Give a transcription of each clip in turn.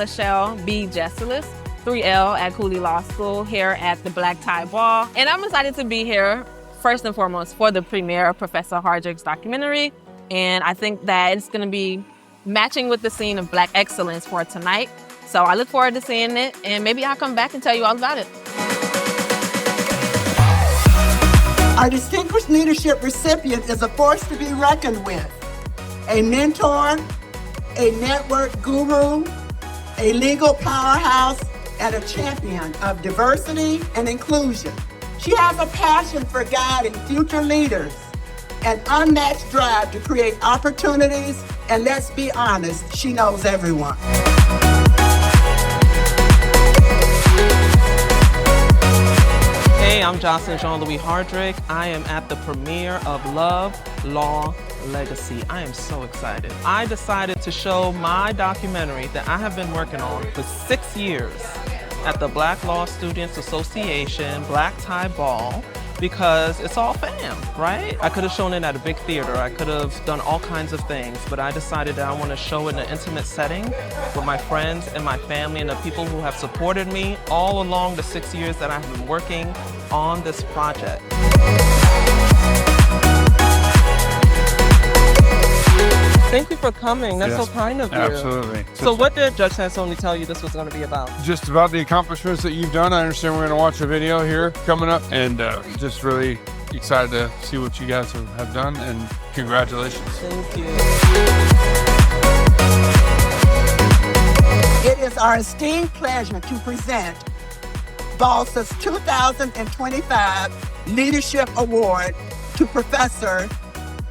Lachelle B. Jessilis, 3L at Cooley Law School here at the Black Tie Ball. And I'm excited to be here, first and foremost, for the premiere of Professor Hardrick's documentary. And I think that it's gonna be matching with the scene of Black excellence for tonight. So I look forward to seeing it, and maybe I'll come back and tell you all about it. Our distinguished leadership recipient is a force to be reckoned with. A mentor, a network guru, a legal powerhouse, and a champion of diversity and inclusion. She has a passion for guiding future leaders, an unmatched drive to create opportunities, and let's be honest, she knows everyone. Hey, I'm Jocelyn Jean-Louis Hardrick. I am at the premiere of Love, Law, Legacy. I am so excited. I decided to show my documentary that I have been working on for 6 years at the Black Law Students Association Black Tie Ball, because it's all fam, right? I could have shown it at a big theater. I could have done all kinds of things, but I decided that I want to show it in an intimate setting with my friends and my family and the people who have supported me all along the 6 years that I've been working on this project. Thank you for coming. That's so kind of you. Absolutely. So what did Judge Sansoni tell you this was going to be about? Just about the accomplishments that you've done. I understand we're going to watch a video here coming up, and just really excited to see what you guys have done, and congratulations. Thank you. It is our esteemed pleasure to present BALSA's 2025 Leadership Award to Professor,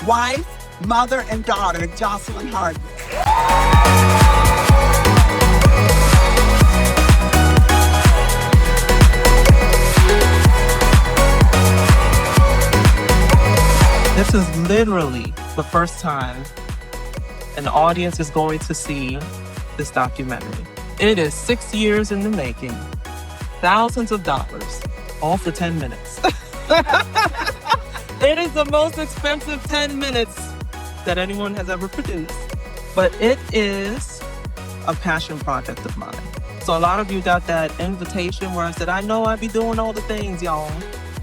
wife, mother, and daughter, Jocelyn Hardrick. This is literally the first time an audience is going to see this documentary. It is 6 years in the making, thousands of dollars, all for 10 minutes. It is the most expensive 10 minutes that anyone has ever produced. But it is a passion project of mine. So a lot of you got that invitation where I said, I know I be doing all the things, y'all,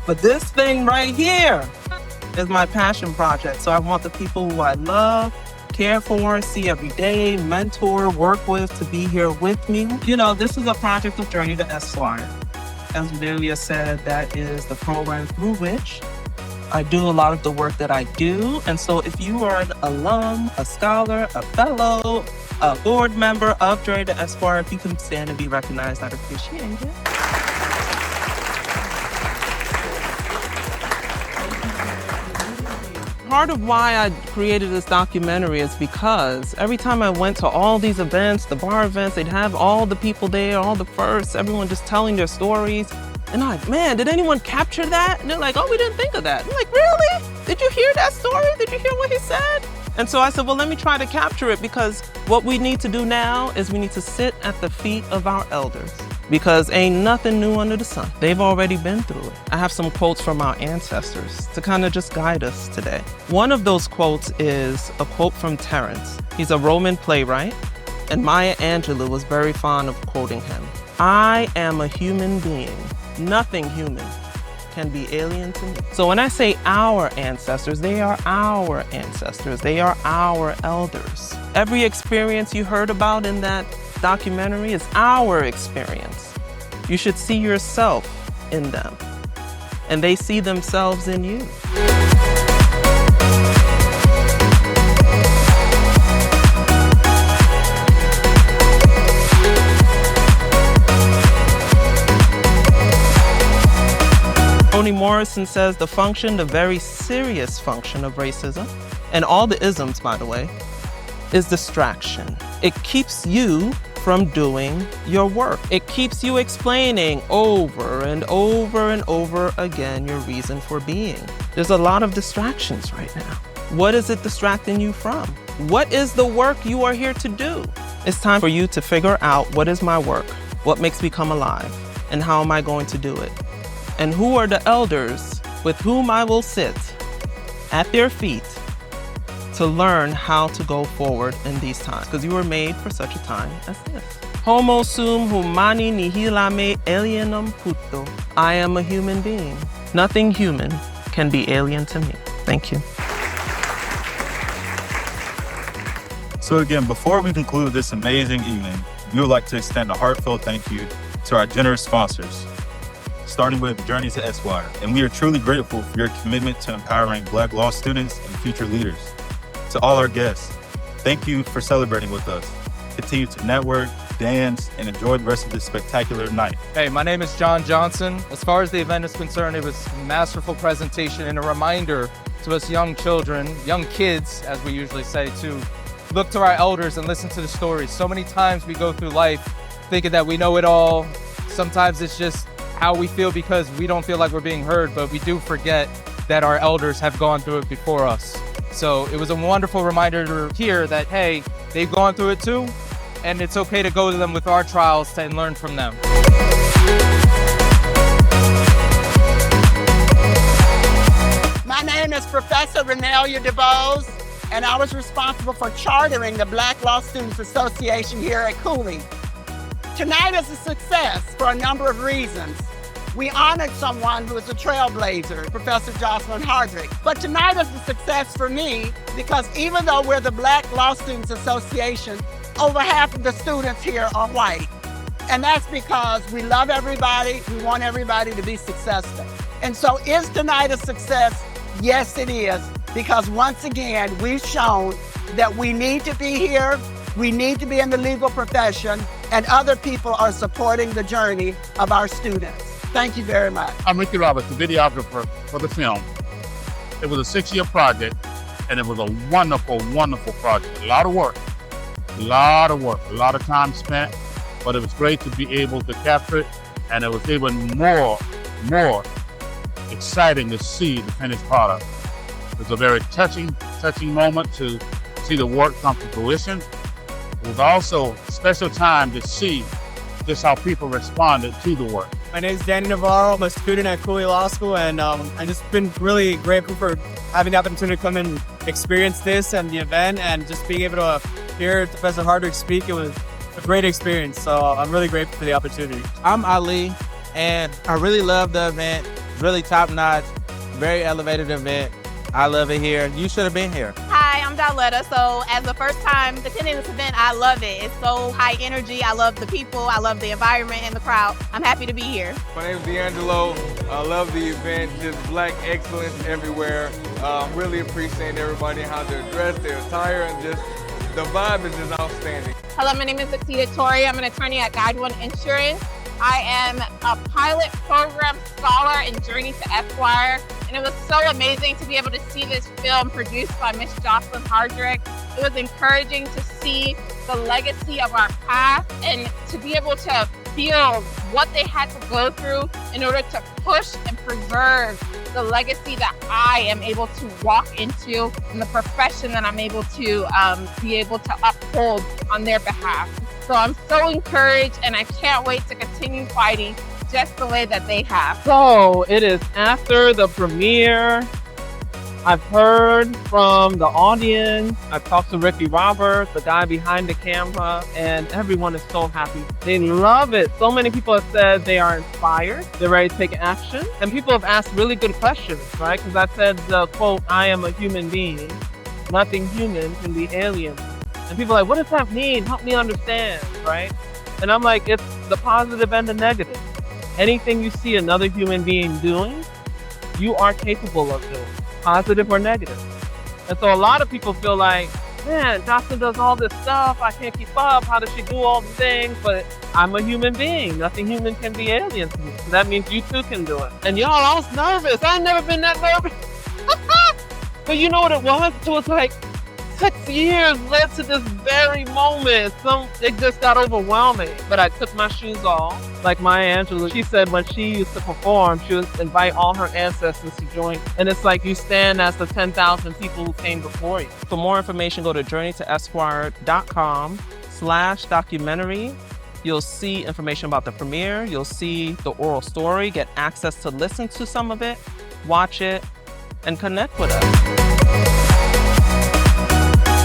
but this thing right here is my passion project. So I want the people who I love, care for, see every day, mentor, work with, to be here with me. You know, this is a project of Journey to Esquire. As Amelia said, that is the program through which I do a lot of the work that I do. And so if you are an alum, a scholar, a fellow, a board member of Journey to Esquire, if you can stand and be recognized, I'd appreciate it. Part of why I created this documentary is because every time I went to all these events, the bar events, they'd have all the people there, all the firsts, everyone just telling their stories. And I'm like, man, did anyone capture that? And they're like, oh, we didn't think of that. I'm like, really? Did you hear that story? Did you hear what he said? And so I said, well, let me try to capture it, because what we need to do now is we need to sit at the feet of our elders, because ain't nothing new under the sun. They've already been through it. I have some quotes from our ancestors to kind of just guide us today. One of those quotes is a quote from Terence. He's a Roman playwright, and Maya Angelou was very fond of quoting him. I am a human being. Nothing human can be alien to me. So when I say our ancestors, they are our ancestors. They are our elders. Every experience you heard about in that documentary is our experience. You should see yourself in them, and they see themselves in you. Toni Morrison says the very serious function of racism, and all the isms, by the way, is distraction. It keeps you from doing your work. It keeps you explaining over and over and over again your reason for being. There's a lot of distractions right now. What is it distracting you from? What is the work you are here to do? It's time for you to figure out, what is my work? What makes me come alive? And how am I going to do it? And who are the elders with whom I will sit at their feet to learn how to go forward in these times, because you were made for such a time as this. Homo sum humani nihil me alienum puto. I am a human being. Nothing human can be alien to me. Thank you. So again, before we conclude this amazing evening, we would like to extend a heartfelt thank you to our generous sponsors, starting with Journey to Esquire. And we are truly grateful for your commitment to empowering Black law students and future leaders. To all our guests, thank you for celebrating with us. Continue to network, dance, and enjoy the rest of this spectacular night. Hey, my name is John Johnson. As far as the event is concerned, it was a masterful presentation and a reminder to us young children, young kids, as we usually say, to look to our elders and listen to the stories. So many times we go through life thinking that we know it all. Sometimes it's just how we feel because we don't feel like we're being heard, but we do forget that our elders have gone through it before us. So it was a wonderful reminder to hear that, hey, they've gone through it too, and it's okay to go to them with our trials and learn from them. My name is Professor Renelia DeBose, and I was responsible for chartering the Black Law Students Association here at Cooley. Tonight is a success for a number of reasons. We honored someone who is a trailblazer, Professor Jocelyn Hardrick. But tonight is a success for me because even though we're the Black Law Students Association, over half of the students here are white. And that's because we love everybody, we want everybody to be successful. And so is tonight a success? Yes, it is. Because once again, we've shown that we need to be here, we need to be in the legal profession, and other people are supporting the journey of our students. Thank you very much. I'm Ricky Roberts, the videographer for the film. It was a 6-year project, and it was a wonderful, wonderful project. A lot of work, a lot of time spent, but it was great to be able to capture it, and it was even more exciting to see the finished product. It was a very touching moment to see the work come to fruition. It was also a special time to see just how people responded to the work. My name is Danny Navarro. I'm a student at Cooley Law School, and I've just been really grateful for having the opportunity to come and experience this and the event, and just being able to hear Professor Hardrick speak. It was a great experience, so I'm really grateful for the opportunity. I'm Ali, and I really love the event. Really top-notch, very elevated event. I love it here. You should have been here. Hi, I'm Darletta. So as the first time attending this event, I love it. It's so high energy. I love the people. I love the environment and the crowd. I'm happy to be here. My name is D'Angelo. I love the event. Just Black excellence everywhere. Really appreciating everybody, how they're dressed, their attire, and just the vibe is just outstanding. Hello, my name is Akita Tori. I'm an attorney at Guide One Insurance. I am a pilot program scholar in Journey to Esquire, and it was so amazing to be able to see this film produced by Miss Jocelyn Hardrick. It was encouraging to see the legacy of our past and to be able to feel what they had to go through in order to push and preserve the legacy that I am able to walk into and the profession that I'm able to be able to uphold on their behalf. So I'm so encouraged, and I can't wait to continue fighting just the way that they have. So it is after the premiere. I've heard from the audience. I've talked to Ricky Roberts, the guy behind the camera, and everyone is so happy. They love it. So many people have said they are inspired. They're ready to take action. And people have asked really good questions, right? Because I said the quote, "I am a human being. Nothing human can be alien." And people are like, what does that mean? Help me understand, right? And I'm like, it's the positive and the negative. Anything you see another human being doing, you are capable of doing, positive or negative. And so a lot of people feel like, man, Jocelyn does all this stuff. I can't keep up. How does she do all the things? But I'm a human being. Nothing human can be alien to me. So that means you too can do it. And y'all, I was nervous. I've never been that nervous. But you know what it was? It was like, 6 years led to this very moment. It just got overwhelming. But I took my shoes off. Like Maya Angelou, she said when she used to perform, she would invite all her ancestors to join. And it's like you stand as the 10,000 people who came before you. For more information, go to journeytoesquire.com/documentary. You'll see information about the premiere. You'll see the oral story, get access to listen to some of it, watch it, and connect with us.